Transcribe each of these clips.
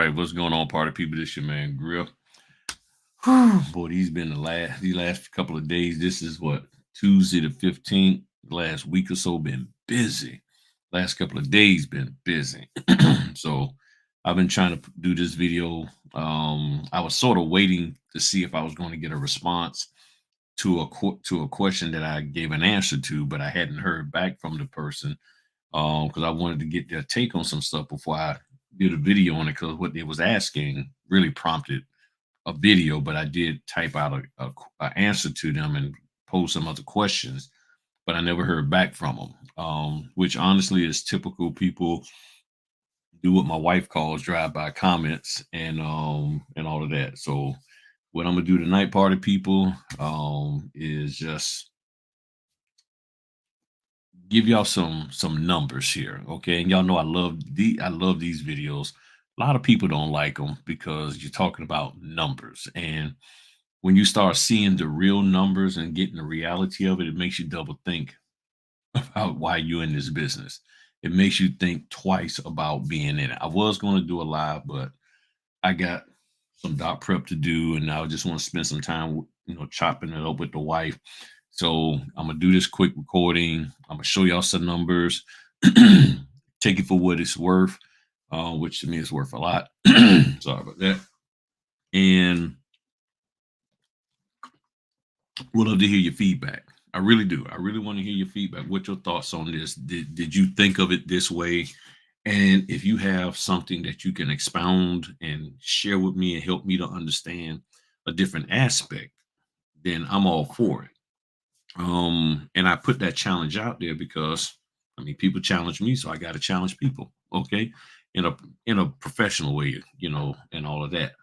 right, what's going on, party people? This your man Grill. Boy, these last couple of days. This is what Tuesday the 15th. Last week or so been busy. Last couple of days been busy. So I've been trying to do this video. I was sort of waiting to see if I was going to get a response to to a question that I gave an answer to, but I hadn't heard back from the person because I wanted to get their take on some stuff before I did a video on it, because what they was asking really prompted a video, but I did type out a answer to them and pose some other questions, but I never heard back from them, which honestly is typical. People do what my wife calls drive-by comments and all of that. So what I'm gonna do tonight, party people, is just give y'all some numbers here, okay? And y'all know I love these videos. A lot of people don't like them because you're talking about numbers, and when you start seeing the real numbers and getting the reality of it, it makes you double think about why you're in this business. It makes you think twice about being in it. I was going to do a live, but I got some doc prep to do, and I just want to spend some time, chopping it up with the wife. So I'm gonna do this quick recording. I'm gonna show y'all some numbers. Take it for what it's worth, which to me is worth a lot. Sorry about that. And would love to hear your feedback. I really do. I really want to hear your feedback. What your thoughts on this? Did you think of it this way? And if you have something that you can expound and share with me and help me to understand a different aspect, then I'm all for it. And I put that challenge out there because I mean people challenge me, so I got to challenge people, okay, in a professional way, and all of that.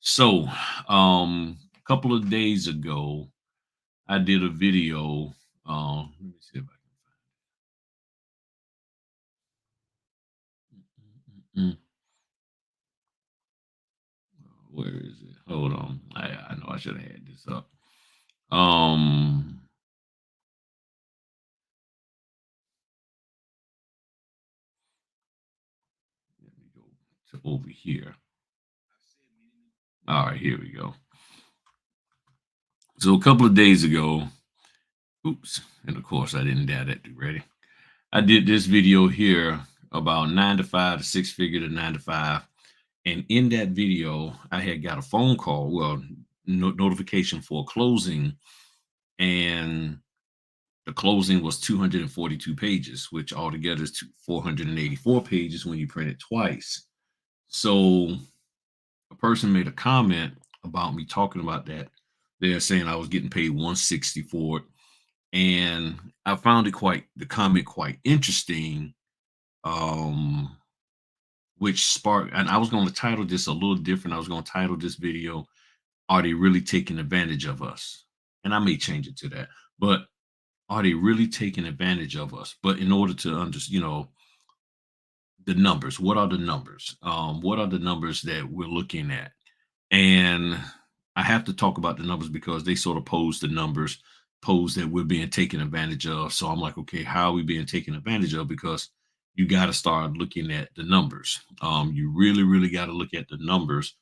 So, a couple of days ago, I did a video. Let me see if I can. Where is it? Hold on. I know I should have had this up. Um, Let me go to over here. All right, here we go. So a couple of days ago, oops, and of course I didn't dare that. Ready? I did this video here about 9 to 5, to six figure to 9 to 5, and in that video I had got a phone call, well, notification for a closing, and the closing was 242 pages, which altogether is 484 pages when you print it twice. So a person made a comment about me talking about that. They're saying I was getting paid 160 for it. And I found the comment quite interesting, um, which sparked, and I was going to title this a little different. I was going to title this video, "Are They Really Taking Advantage of Us?" And I may change it to that, but are they really taking advantage of us? But in order to understand, the numbers, what are the numbers? What are the numbers that we're looking at? And I have to talk about the numbers because they sort of pose that we're being taken advantage of. So I'm like, okay, how are we being taken advantage of? Because you got to start looking at the numbers. You really, really got to look at the numbers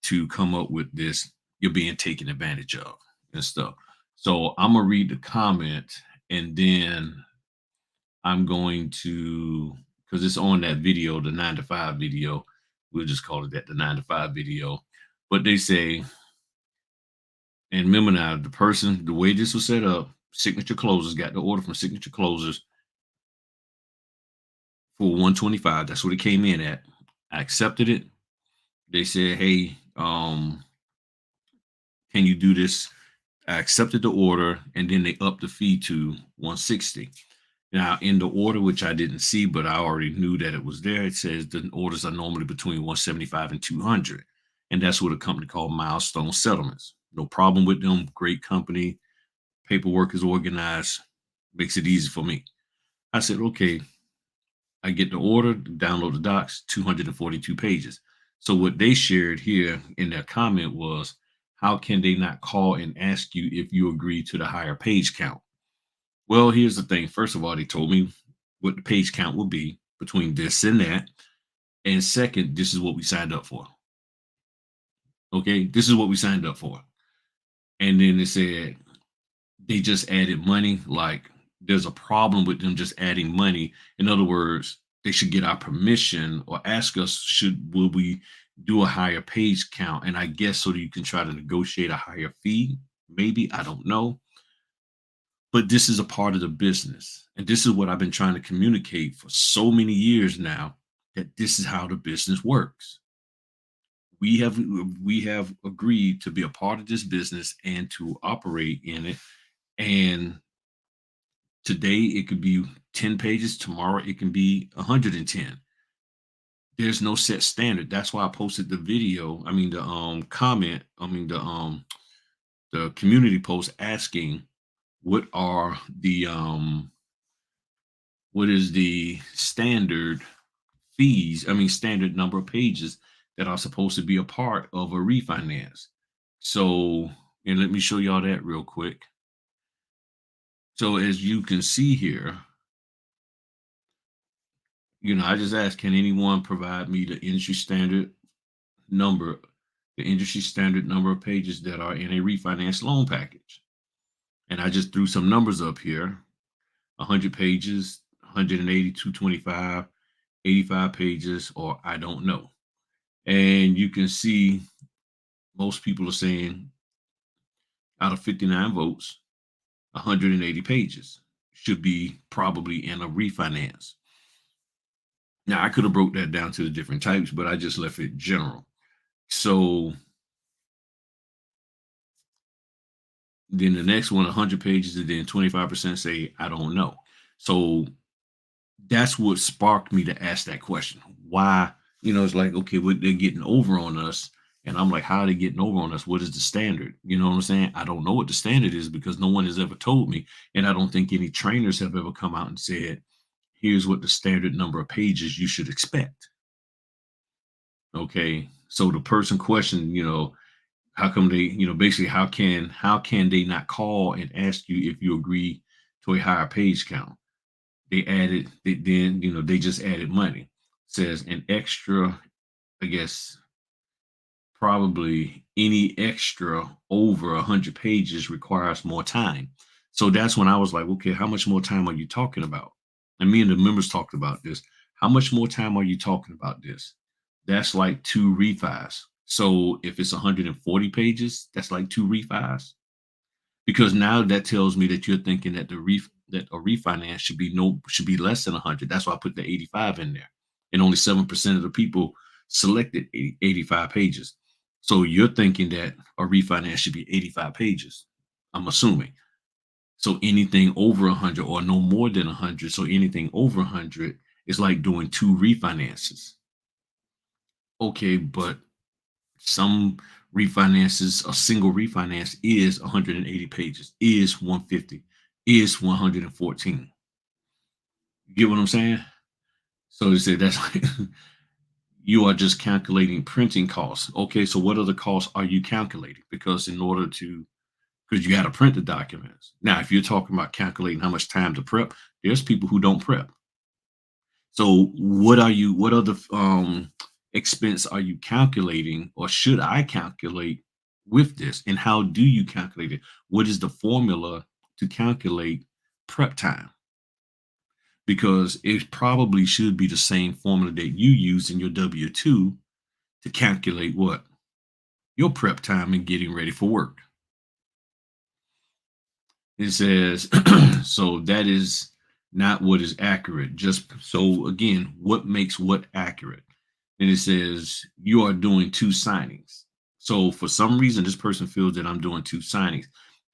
to come up with this. You're being taken advantage of and stuff. So I'm gonna read the comment, and then I'm going to, because it's on that video, the 9 to 5 video. We'll just call it that, the 9 to 5 video. But they say, and remember now, the way this was set up, Signature Closers got the order from Signature Closers for 125. That's what it came in at. I accepted it. They said, hey, can you do this? I accepted the order, and then they upped the fee to 160. Now, in the order, which I didn't see, but I already knew that it was there, it says the orders are normally between 175 and 200. And that's with a company called Milestone Settlements. No problem with them. Great company. Paperwork is organized. Makes it easy for me. I said, okay, I get the order, download the docs, 242 pages. So what they shared here in their comment was, how can they not call and ask you if you agree to the higher page count? Well, here's the thing. First of all, they told me what the page count will be between this and that. And second, this is what we signed up for. Okay, this is what we signed up for. And then they said they just added money. Like there's a problem with them just adding money. In other words, they should get our permission or ask us, will we do a higher page count? And I guess so that you can try to negotiate a higher fee. Maybe, I don't know. But this is a part of the business. And this is what I've been trying to communicate for so many years now, that this is how the business works. We have agreed to be a part of this business and to operate in it. And today it could be 10 pages, tomorrow it can be 110. There's no set standard. That's why I posted the video, I mean the comment, I mean the community post asking what are the what is the standard fees, I mean standard number of pages that are supposed to be a part of a refinance. So, and let me show y'all that real quick. So as you can see here, I just asked, can anyone provide me number, the industry standard number of pages that are in a refinance loan package? And I just threw some numbers up here: 100 pages, 180, 225, 85 pages, or I don't know. And you can see most people are saying out of 59 votes, 180 pages should be probably in a refinance. Now, I could have broke that down to the different types, but I just left it general. So then the next one, 100 pages, and then 25% say, I don't know. So that's what sparked me to ask that question. Why? It's like, okay, they're getting over on us. And I'm like, how are they getting over on us? What is the standard? You know what I'm saying? I don't know what the standard is because no one has ever told me. And I don't think any trainers have ever come out and said, here's what the standard number of pages you should expect. Okay. So the person questioned, how come they, basically how can they not call and ask you if you agree to a higher page count? They just added money. Says an extra, I guess probably any extra over 100 pages requires more time. So that's when I was like, okay, how much more time are you talking about? And me and the members talked about this. How much more time are you talking about this? That's like two refis. So if it's 140 pages, that's like two refis. Because now that tells me that you're thinking that that a refinance should be less than 100. That's why I put the 85 in there. And only 7% of the people selected 85 pages. So you're thinking that a refinance should be 85 pages. I'm assuming. So anything over 100 or no more than 100, so anything over 100 is like doing two refinances. Okay, but some refinances, a single refinance is 180 pages, is 150, is 114. You get what I'm saying? So they say that's like you are just calculating printing costs. Okay, so what other costs are you calculating? Because you got to print the documents. Now, if you're talking about calculating how much time to prep, there's people who don't prep. So what other expense are you calculating, or should I calculate with this? And how do you calculate it? What is the formula to calculate prep time? Because it probably should be the same formula that you use in your W-2 to calculate what? Your prep time and getting ready for work. It says, so that is not what is accurate. Just so again, what makes what accurate? And it says you are doing two signings. So for some reason, this person feels that I'm doing two signings.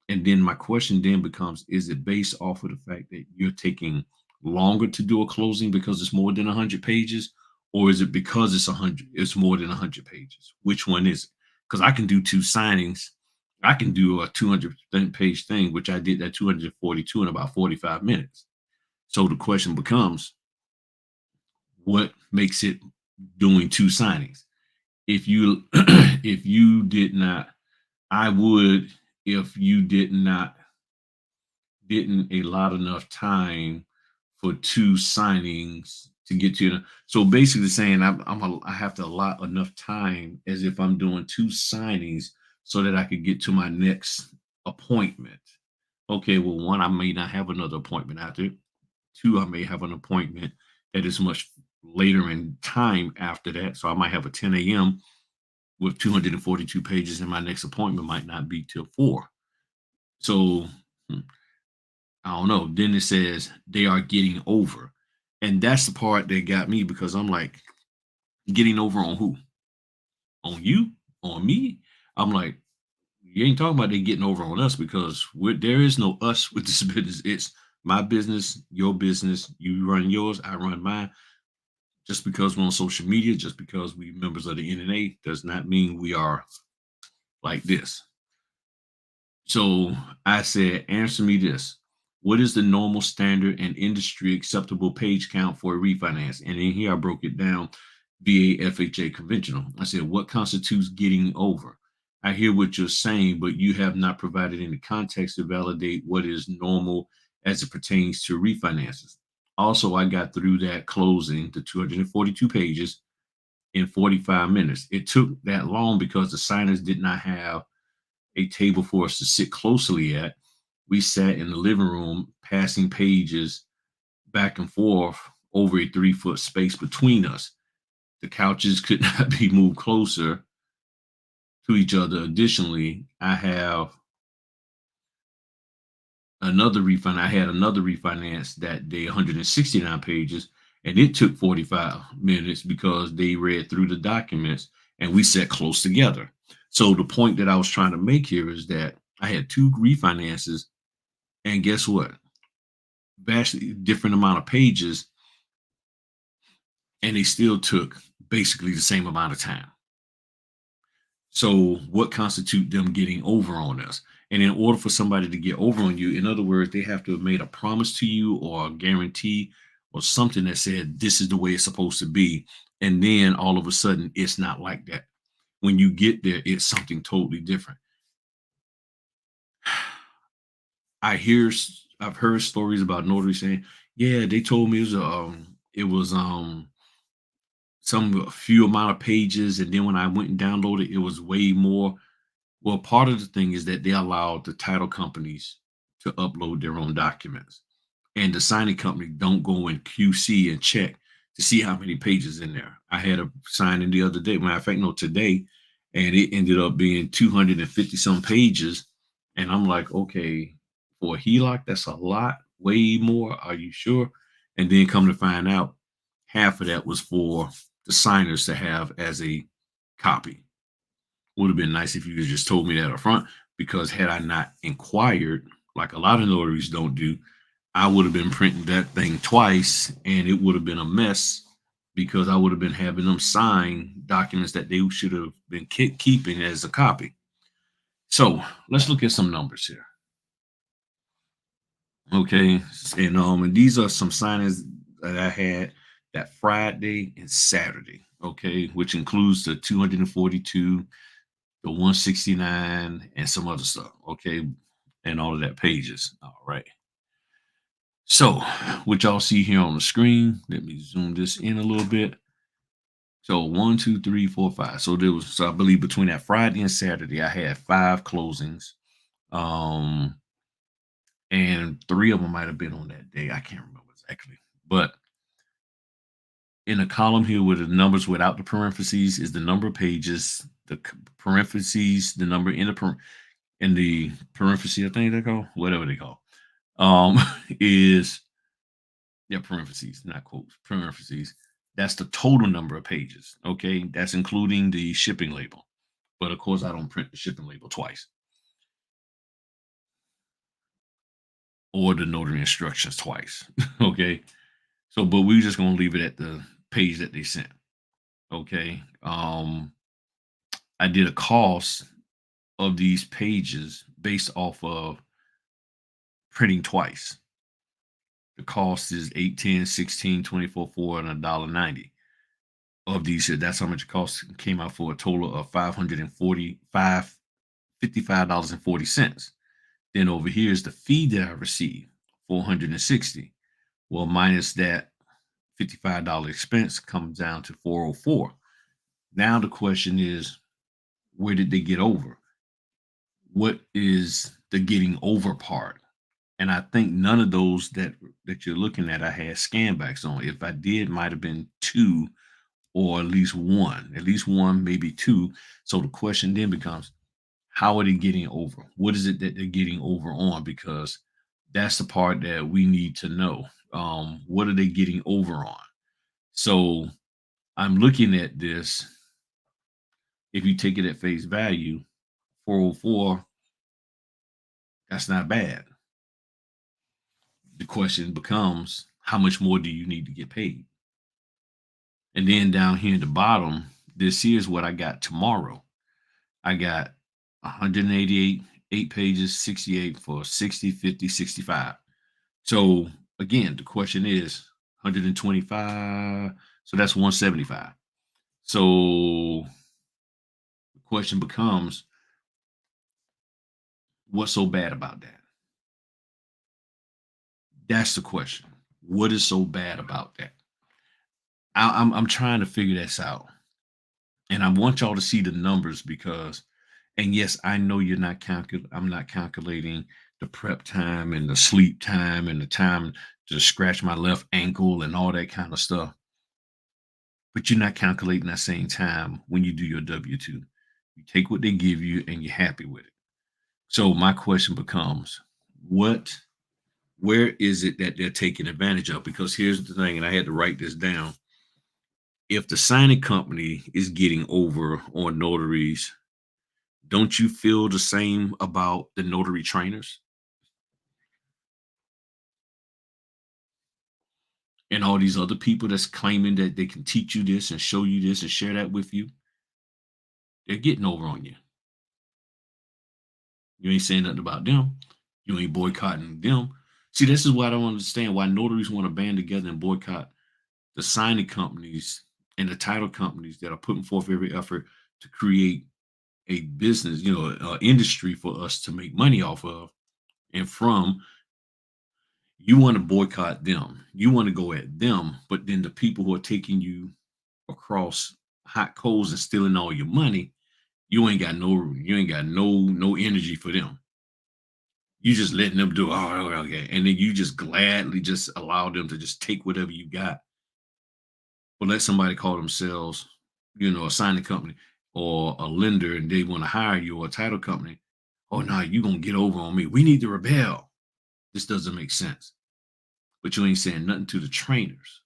And then my question then becomes, is it based off of the fact that you're taking longer to do a closing because it's more than 100 pages? Or is it because it's more than 100 pages? Which one is it? Because I can do two signings. I can do a 200 page thing, which I did that 242 in about 45 minutes. So the question becomes, what makes it doing two signings? If you if you did not, I would, if you didn't allot enough time for two signings, to get to the so basically saying I have to allot enough time as if I'm doing 2 signings so that I could get to my next appointment. Okay, well, 1, I may not have another appointment after. 2, I may have an appointment that is much later in time after that. So I might have a 10 a.m. with 242 pages, and my next appointment might not be till 4. So hmm, I don't know. Then it says they are getting over. And that's the part that got me because I'm like, getting over on who? On you? On me? I'm like, you ain't talking about they getting over on us because there is no us with this business. It's my business, your business. You run yours, I run mine. Just because we're on social media, just because we members of the NNA, does not mean we are like this. So I said, answer me this. What is the normal standard and industry acceptable page count for a refinance? And in here I broke it down via FHA conventional. I said, what constitutes getting over? I hear what you're saying, but you have not provided any context to validate what is normal as it pertains to refinances. Also, I got through that closing, the 242 pages, in 45 minutes. It took that long because the signers did not have a table for us to sit closely at. We sat in the living room, passing pages back and forth over a 3-foot space between us. The couches could not be moved closer to each other. Additionally, I had another refinance that day, 169 pages, and it took 45 minutes because they read through the documents and we sat close together. So the point that I was trying to make here is that I had 2 refinances, and guess what? Vastly different amount of pages, and they still took basically the same amount of time. So what constitute them getting over on us? And in order for somebody to get over on you, in other words, they have to have made a promise to you or a guarantee or something that said this is the way it's supposed to be. And then all of a sudden it's not like that. When you get there, it's something totally different. I've heard stories about notaries saying, yeah, they told me it was some a few amount of pages, and then when I went and downloaded, it was way more. Well, part of the thing is that they allowed the title companies to upload their own documents, and the signing company don't go and QC and check to see how many pages in there. I had a signing the other day, matter of fact, no, today, and it ended up being 250 some pages, and I'm like, okay, for a HELOC, that's a lot, way more. Are you sure? And then come to find out, half of that was for the signers to have as a copy. Would have been nice if you had just told me that up front, because had I not inquired, like a lot of notaries don't do, I would have been printing that thing twice and it would have been a mess because I would have been having them sign documents that they should have been keeping as a copy. So let's look at some numbers here. Okay. And these are some signings that I had that Friday and Saturday, okay, which includes the 242, the 169, and some other stuff, okay, and all of that pages. All right. So, what y'all see here on the screen, let me zoom this in a little bit. So, one, two, three, four, five. So I believe between that Friday and Saturday, I had 5 closings. Um, and 3 of them might have been on that day. I can't remember exactly. But in the column here with the numbers without the parentheses is the number of pages, the parentheses, the number in the parentheses, I think they call, whatever they call, um, is, yeah, parentheses, not quotes, parentheses. That's the total number of pages. Okay. That's including the shipping label. But of course, I don't print the shipping label twice or the notary instructions twice. Okay. So, but we're just going to leave it at the page that they sent. Okay. I did a cost of these pages based off of printing twice. The cost is 8, 10, 16, 24, 4, and $1.90 of these here. That's how much it cost. Came out for a total of $55.40. Then over here is the fee that I received, 460. Well, minus that $55 expense comes down to 404. Now the question is, where did they get over? What is the getting over part? And I think none of those that you're looking at, I had scan backs on. If I did, might have been two or at least one, maybe two. So the question then becomes, how are they getting over? What is it that they're getting over on? Because that's the part that we need to know. What are they getting over on? So I'm looking at this. If you take it at face value, 404, that's not bad. The question becomes, how much more do you need to get paid? And then down here at the bottom, this here's what I got tomorrow. I got 188, 8 pages, 68 for 60, 50, 65. So again, the question is 125. So that's 175. So the question becomes, what's so bad about that? That's the question. What is so bad about that? I'm trying to figure this out. And I want y'all to see the numbers because, and yes, I know I'm not calculating the prep time and the sleep time and the time to scratch my left ankle and all that kind of stuff. But you're not calculating that same time when you do your W-2. You take what they give you and you're happy with it. So my question becomes, what where is it that they're taking advantage of? Because here's the thing, and I had to write this down. If the signing company is getting over on notaries, don't you feel the same about the notary trainers and all these other people that's claiming that they can teach you this and show you this and share that with you? They're getting over on you. You ain't saying nothing about them. You ain't boycotting them. See, this is why I don't understand why notaries want to band together and boycott the signing companies and the title companies that are putting forth every effort to create a business, industry for us to make money off of and from. You want to boycott them. You want to go at them, but then the people who are taking you across hot coals and stealing all your money, you ain't got no energy for them. You just letting them do, oh, okay. And then you just gladly just allow them to just take whatever you got. But let somebody call themselves, a signing company or a lender and they want to hire you or a title company. Oh no, you gonna get over on me. We need to rebel. This doesn't make sense. But you ain't saying nothing to the trainers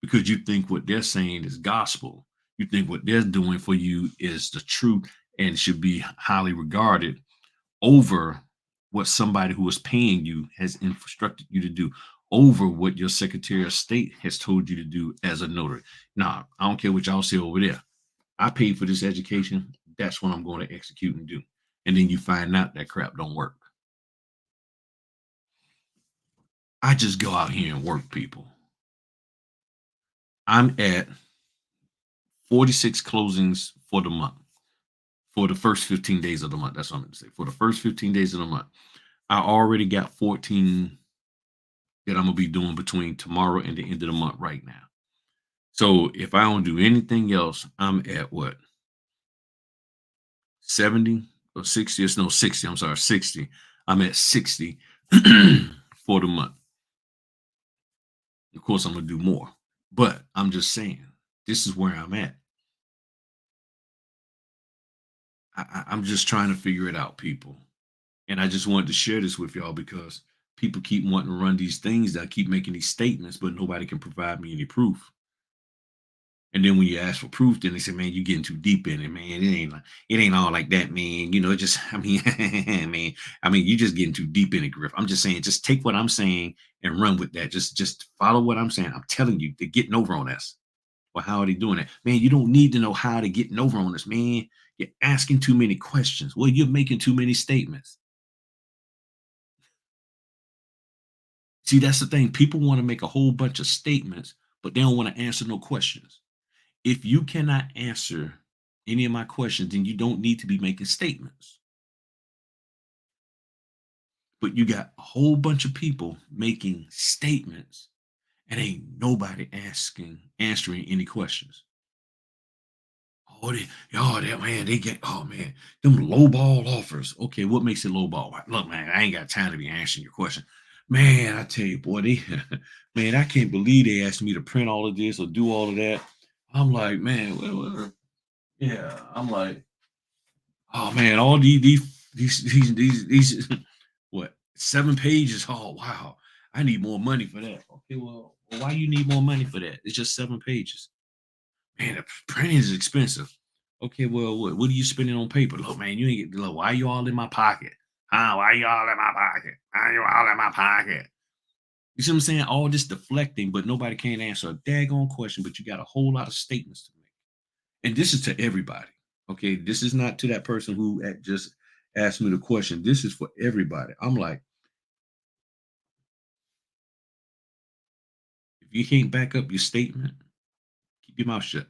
because you think what they're saying is gospel. You think what they're doing for you is the truth and should be highly regarded over what somebody who is paying you has instructed you to do, over what your Secretary of State has told you to do as a notary. Nah, I don't care what y'all say over there. I paid for this education. That's what I'm going to execute and do. And then you find out that crap don't work. I just go out here and work, people. I'm at 46 closings for the month, for the first 15 days of the month. That's what I'm going to say. For the first 15 days of the month, I already got 14 that I'm going to be doing between tomorrow and the end of the month right now. So if I don't do anything else, I'm at what? 70 or 60? It's no 60. I'm sorry, 60. I'm at 60 for the month. Of course, I'm going to do more, but I'm just saying, this is where I'm at. I'm just trying to figure it out, people. And I just wanted to share this with y'all because people keep wanting to run these things that keep making these statements, but nobody can provide me any proof. And then when you ask for proof, then they say, "Man, you're getting too deep in it, man. It ain't all like that, man. It just, I mean, man, you're just getting too deep in it, Griff. I'm just saying, just take what I'm saying and run with that. Just follow what I'm saying. I'm telling you, they're getting over on us. Well, how are they doing it, man? You don't need to know how to get over on us, man. You're asking too many questions. Well, you're making too many statements. See, that's the thing. People want to make a whole bunch of statements, but they don't want to answer no questions. If you cannot answer any of my questions, then you don't need to be making statements. But you got a whole bunch of people making statements and ain't nobody answering any questions. Oh, that man, they get, oh man, them lowball offers. Okay, what makes it lowball? Look, man, I ain't got time to be answering your question. Man, I tell you, boy, they, man, I can't believe they asked me to print all of this or do all of that. I'm like, man, yeah, I'm like, oh man, all these what 7 pages? Oh wow, I need more money for that. Okay, well, why you need more money for that? It's just 7 pages. Man, the printing is expensive. Okay, well, what are you spending on paper? Look, man, you ain't get look, why you all in my pocket? Huh? Why you all in my pocket? Why you all in my pocket? You see what I'm saying? All this deflecting, but nobody can answer a daggone question, but you got a whole lot of statements to make. And this is to everybody. Okay, this is not to that person who just asked me the question. This is for everybody. I'm like, if you can't back up your statement, keep your mouth shut.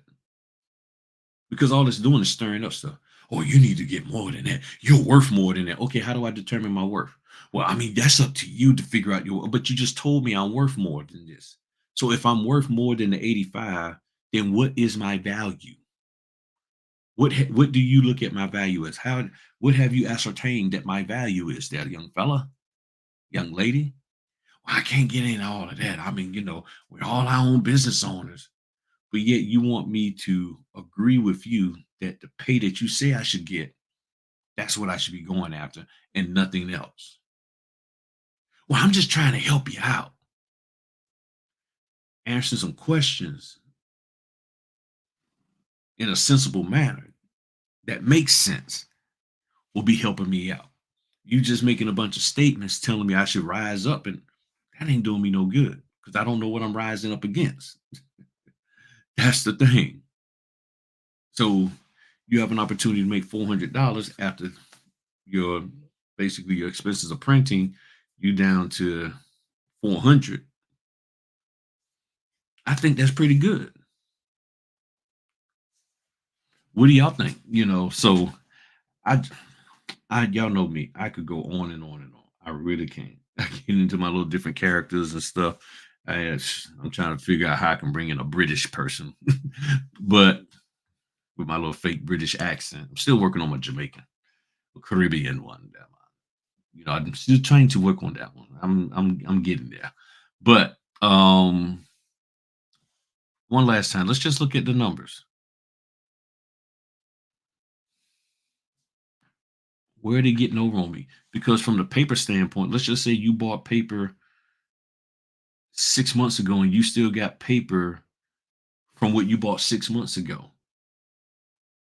Because all it's doing is stirring up stuff. Oh, you need to get more than that. You're worth more than that. Okay, how do I determine my worth? Well, I mean, that's up to you to figure out but you just told me I'm worth more than this. So if I'm worth more than the 85, then what is my value? What do you look at my value as? What have you ascertained that my value is there, young fella, young lady? Well, I can't get into all of that. I mean, we're all our own business owners. But yet you want me to agree with you that the pay that you say I should get, that's what I should be going after and nothing else. Well, I'm just trying to help you out. Answer some questions in a sensible manner that makes sense will be helping me out. You just making a bunch of statements telling me I should rise up, and that ain't doing me no good because I don't know what I'm rising up against. That's the thing. So you have an opportunity to make $400 after your basically your expenses of printing you down to 400. I think that's pretty good. What do y'all think? So I y'all know me. I could go on and on and on. I really can. I get into my little different characters and stuff. I'm trying to figure out how I can bring in a British person, but with my little fake British accent. I'm still working on my Jamaican, a Caribbean one. I'm still trying to work on that one. I'm getting there. But one last time, let's just look at the numbers. Where are they getting over on me? Because from the paper standpoint, let's just say you bought paper 6 months ago and you still got paper from what you bought 6 months ago.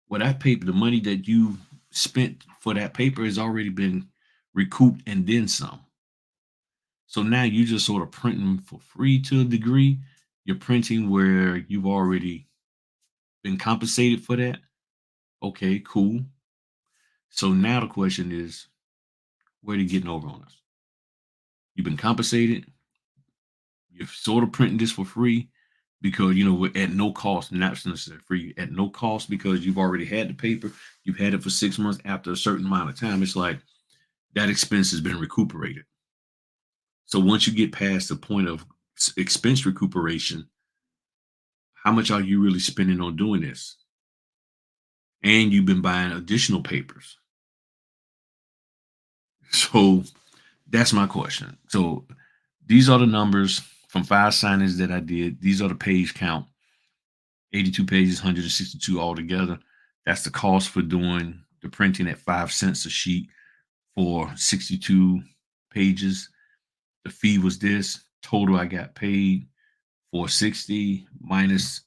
Well, that paper, the money that you spent for that paper has already been recouped and then some. So now you just sort of printing for free to a degree. You're printing where you've already been compensated for that. Okay, cool. So now the question is, where are they getting over on us? You've been compensated. You're sort of printing this for free because at no cost, not necessarily free, at no cost because you've already had the paper. You've had it for 6 months. After a certain amount of time, it's like that expense has been recuperated. So once you get past the point of expense recuperation, how much are you really spending on doing this? And you've been buying additional papers. So that's my question. So these are the numbers from 5 signings that I did. These are the page count, 82 pages, 162 altogether. That's the cost for doing the printing at 5 cents a sheet for 62 pages. The fee was this. Total I got paid for 60 minus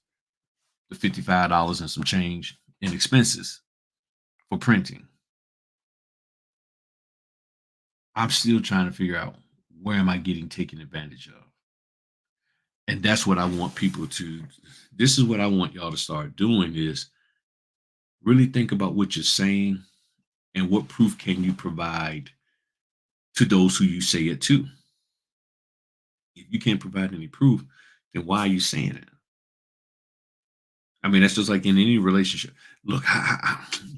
the $55 and some change in expenses for printing. I'm still trying to figure out where am I getting taken advantage of. And that's what I want people to this is what I want y'all to start doing is really think about what you're saying and what proof can you provide to those who you say it to. If you can't provide any proof, then why are you saying it? I mean, that's just like in any relationship. Look,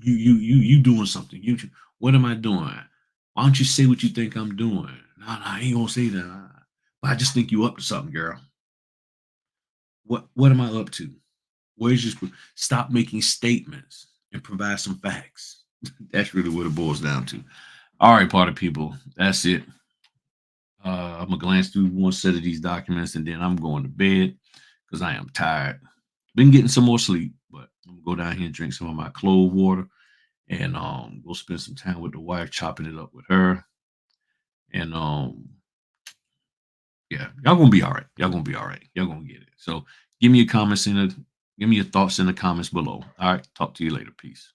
you doing something. What am I doing? Why don't you say what you think I'm doing? No, I ain't gonna say that. But I just think you up to something, girl. What am I up to? Where's just stop making statements and provide some facts. That's really what it boils down to. All right, party people. That's it. I'm gonna glance through one set of these documents and then I'm going to bed because I am tired. Been getting some more sleep, but I'm gonna go down here and drink some of my cold water and go spend some time with the wife, chopping it up with her. And yeah, y'all gonna be all right. Y'all gonna be all right. Y'all gonna get it. So give me your comments in the give me your thoughts in the comments below. All right, talk to you later. Peace.